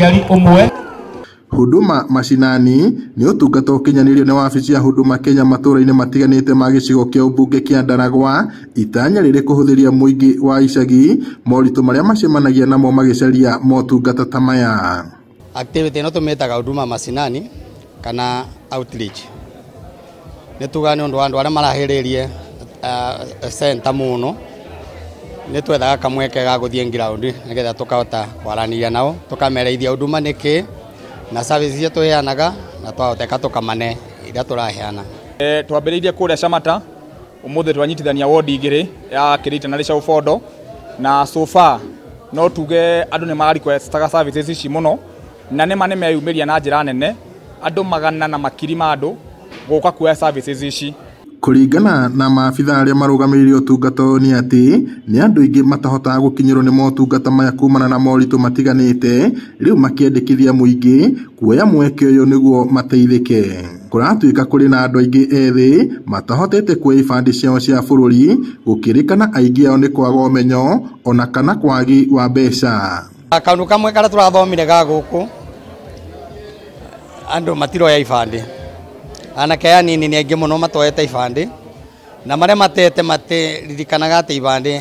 muciari umwe. Huduma mashinani ni utungata ukinyanirio ni wabici ya Huduma Kenya matũra-inĩ matiganĩte ma gĩcigo kĩa ũmbunge kĩa Ndaragwa itanya rĩrĩ kũhũthĩria mũingĩ wa icagi moritũ marĩa macemanagia namo magĩcaria motungata ta maya. Activity no tumetaga huduma mashinani kana outreach. Nĩtuga nĩ ũndũ wa andũ arĩa marahĩrĩirie center mũno nĩtwethaga kamweke ga gũthiĩ ground nĩgetha tũkahota kwaranĩria nao tũkamereithia huduma nĩkĩ na service yetu heanaga na twahoteka tukamane ira turaheana. Twambĩrĩirie kũrĩa Chamata ũmũthĩ twanyitithania wodi igĩrĩ ya Kĩrĩte na Rĩcaũ Bondo na so far no tuge andũ nĩ ma-requestaga services ici mũno na nĩ meyumĩria na njĩra nene andũ magana na makiri ma andũ gũka kuoya services ici. Kũringana na maabitha arĩa marũgamĩrĩire ũtungata nĩ atĩ nĩ andũ aingĩ matahotaga gũkinyĩrwo nĩ motungata maya kumana na moritũ matiganĩte rĩu makĩendekithia mũingĩ kuoya mweke ũyũ nĩguo mateithĩke. Kũratuĩka kũrĩ na andũ aingĩ ethĩ matahotete kuoya ibandĩ ciao cia bũrũri gũkĩrĩkana aingĩ ao nĩ kwaga ũmenyo ona kana kwagi wa mbeca. Kaũndũ kamwe karĩa tũrathomire ga gũkũ andũ matiroya ibandĩ. Anake anini nĩ aingĩ mũno matoete ibandĩ na marĩa matete materirikanaga atĩ ibandĩ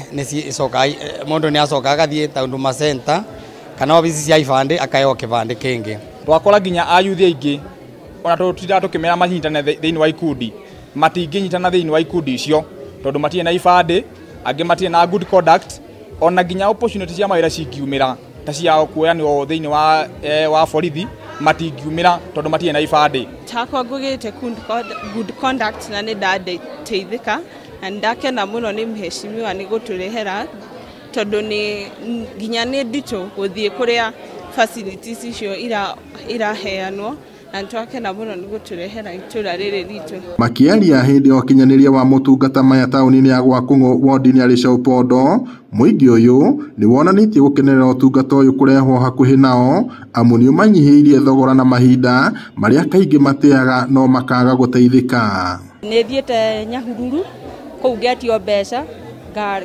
mũndũ nĩ acoka agathiĩ Huduma Center kana obici cia ibandĩ akaheo kĩbandĩ kĩngĩ. Twakora nginya ayuthi aingĩ ona tũtira tũkĩmera manyitane thĩinĩ wa ikundi matingĩnyitana thĩinĩ wa ikundi icio tondũ matirĩ na ibandĩ angĩ matirĩ na good conduct ona nginya opportunity cia mawĩra cingiumĩra ta cia kuoyanwo thĩinĩ wa borithi matingiumĩra tondũ matirĩ na ibandĩ. Takwa ngũgĩte good conduct na nĩ ndateithĩka na ndakena mũno nĩ mheshimiwa nĩ gũtũrehera tondũ nginya nĩ nditũ gũthiĩ kũrĩa facilities icio iraheanwo na twakena mũno nĩ gũtũrehera itũra rĩrĩ ritũ. Makĩaria hĩndĩ ya ũkinyanĩria wa motungata maya taũni-inĩ ya Gwakũng'ũ wodi-inĩ ya Rĩcaũ Bondo, mũingĩ ũyũ nĩ wonanĩtie gũkenerera ũtungata ũyũ kũrehwo hakuhĩ nao amu nĩ ũmanyihĩirie thogora na mahinda marĩa kaingĩ mateaga no makaga gũteithĩka. Nĩ thiĩte Nyahururu kũu ngetio mbeca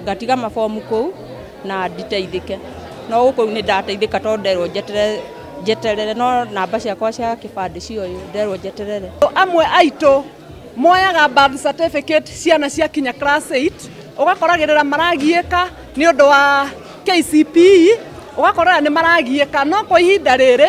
ngatiga mabomu kũu na nditeithĩke no gũkũ nĩ ndateithĩka tondũ nderwo njeterere no namba ciakwa cia kĩbandĩ cioyo nderwo njeterere. Amwe aitũ moyaga birth certificate ciana cia kinya class 8 ũgakoragĩrĩra maragiĩka nĩ ũndũ wa KCPE ũgakorera nĩ maragiĩka no kwa ihinda rĩrĩ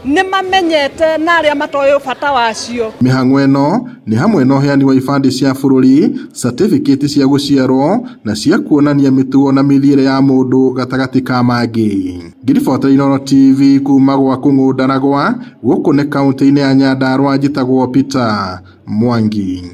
nĩ mamenyete na arĩa matoĩ bata wacio. Mĩhang'o ĩno nĩ hamwe na ũheani wa ibandĩ cia bũrũri, certificate cia gũciarwo na cia kuonania mĩtugo na mĩthiĩre ya mũndũ gatagatĩ ka mangĩ. Ngiribota Inooro TV kuma Gwakũng'ũ Ndaragwa gũkũ nĩ kaũntĩ-inĩ ya Nyandarua njĩtagwo Peter Mwangi.